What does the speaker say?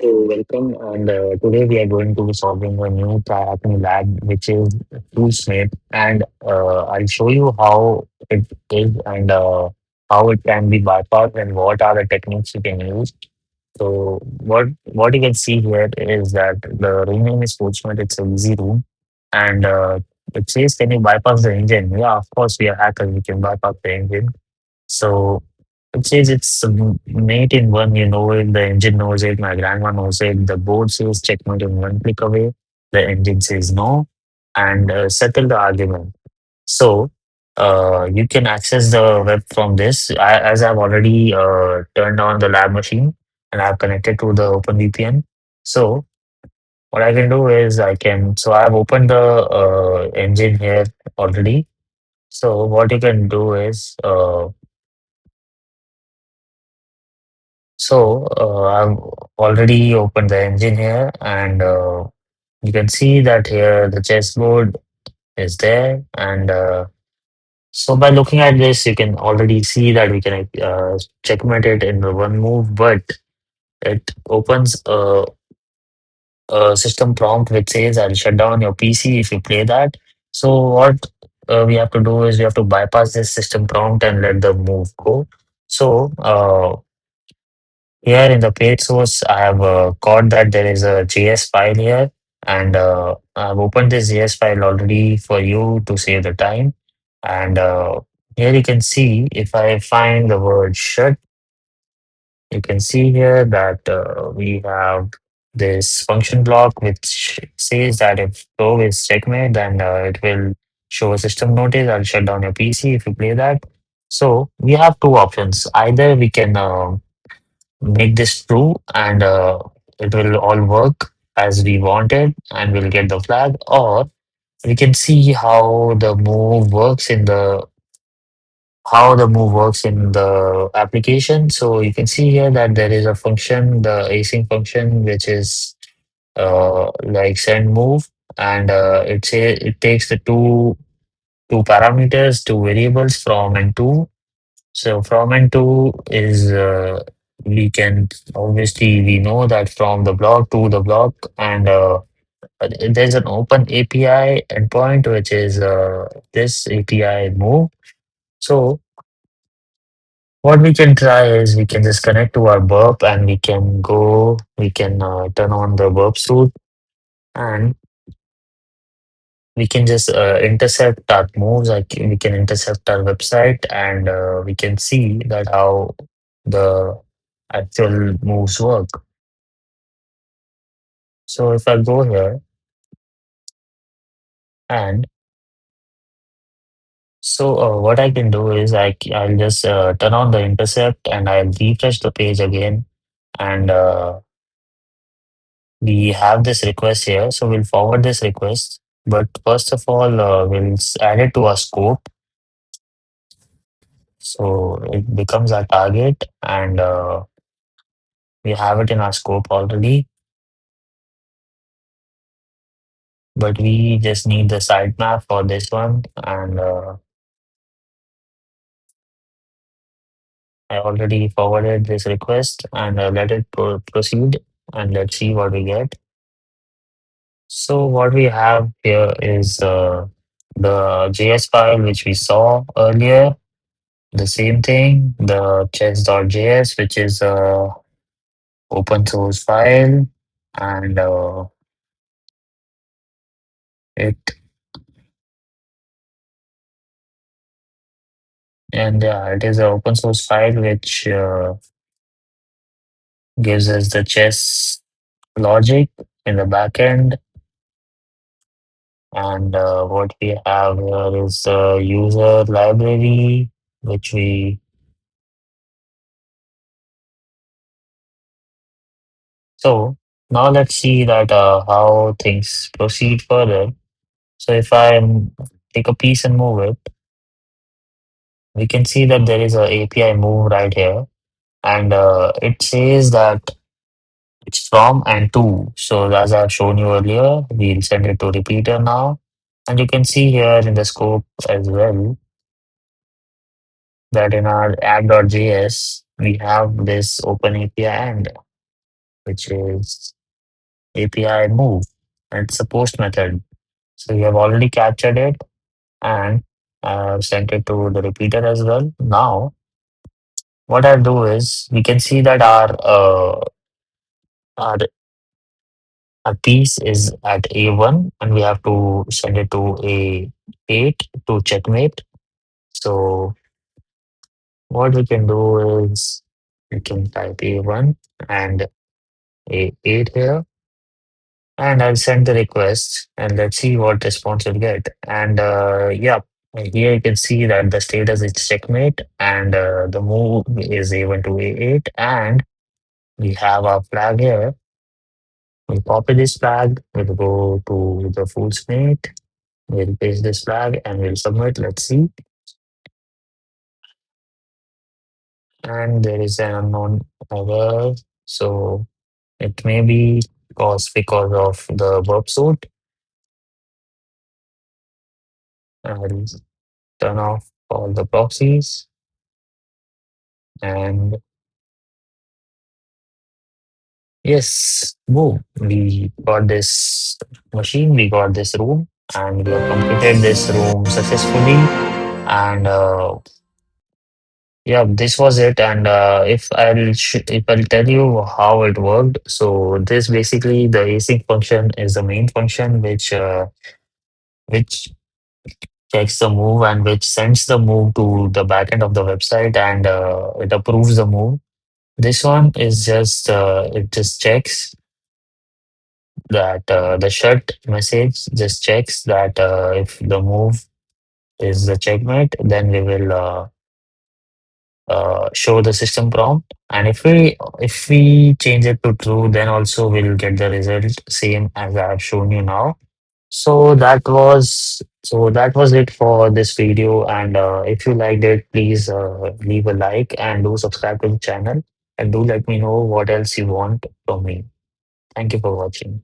Welcome, and today we are going to be solving a new TryHackMe lab, which is ToolSmith, and I'll show you how it is and how it can be bypassed and what are the techniques you can use. So what you can see here is that the room name is ToolSmith. It's a easy room, and it says, "Can you bypass the engine?" Yeah, of course, we are hackers. We can bypass the engine. So it says it's mate in one, you know it, the engine knows it, my grandma knows it, the board says checkmate in one click away, the engine says no, and settle the argument. So you can access the web from this. As I've already turned on the lab machine and I've connected to the OpenVPN. So what I can do is I've opened the engine here already. So what you can do is I've already opened the engine here, and you can see that here the chessboard is there. And so by looking at this, you can already see that we can checkmate it in the one move, but it opens a system prompt which says, "I'll shut down your PC if you play that." So what we have to do is we have to bypass this system prompt and let the move go. So here in the page source, I have caught that there is a JS file here, and I've opened this JS file already for you to save the time. And here you can see if I find the word shut, you can see here that we have this function block which says that if throw is checkmate, then it will show a system notice. I'll shut down your PC if you play that. So we have two options. Either we can make this true and it will all work as we wanted and we'll get the flag, or we can see how the move works in the application. So you can see here that there is a function, the async function, which is like send move, and it takes the two parameters, two variables from and to. So from and to is we can obviously we know that from the block to the block, and there's an open API endpoint which is this API move. So what we can try is we can just connect to our burp and we can turn on the burp suite, and we can just intercept our moves, like we can intercept our website, and we can see that how the actual moves work. So if I go here and what I can do is I'll just turn on the intercept and I'll refresh the page again, and we have this request here, so we'll forward this request. But first of all, add it to our scope, so it becomes our target, and we have it in our scope already, but we just need the sitemap for this one. And I already forwarded this request, and let it proceed, and let's see what we get. So what we have here is the JS file which we saw earlier, the same thing, the chess.js, which is a open source file, and it it is an open source file which gives us the chess logic in the backend. And what we have here is the user library, which we so now let's see that how things proceed further. So if take a piece and move it, we can see that there is a API move right here, and it says that it's from and to. So as I've shown you earlier, we'll send it to repeater now. And you can see here in the scope as well that in our app.js, we have this open API end. which is API move. It's a post method. So you have already captured it and sent it to the repeater as well. Now, what I'll do is we can see that our, our piece is at A1 and we have to send it to A8 to checkmate. So what we can do is we can type A1 and A8 here, and I'll send the request and let's see what response we'll get. And yeah, here you can see that the status is checkmate and the move is A1 to A8, and we have our flag here. We'll copy this flag, we'll go to the full snake, we'll paste this flag and we'll submit. Let's see. And there is an unknown error. So it may be because of the Burp Suite. I'll turn off all the proxies and yes, boom. We got this machine, we got this room, and we have completed this room successfully. And yeah, this was it. And if I'll tell you how it worked, so this basically the async function is the main function which checks the move and which sends the move to the backend of the website and it approves the move. This one is just it just checks that the shut message just checks that if the move is the checkmate, then we will show the system prompt. And if we change it to true, then also we'll get the result same as I have shown you now. So that was it for this video. And if you liked it, please leave a like and do subscribe to the channel and do let me know what else you want from me. Thank you for watching.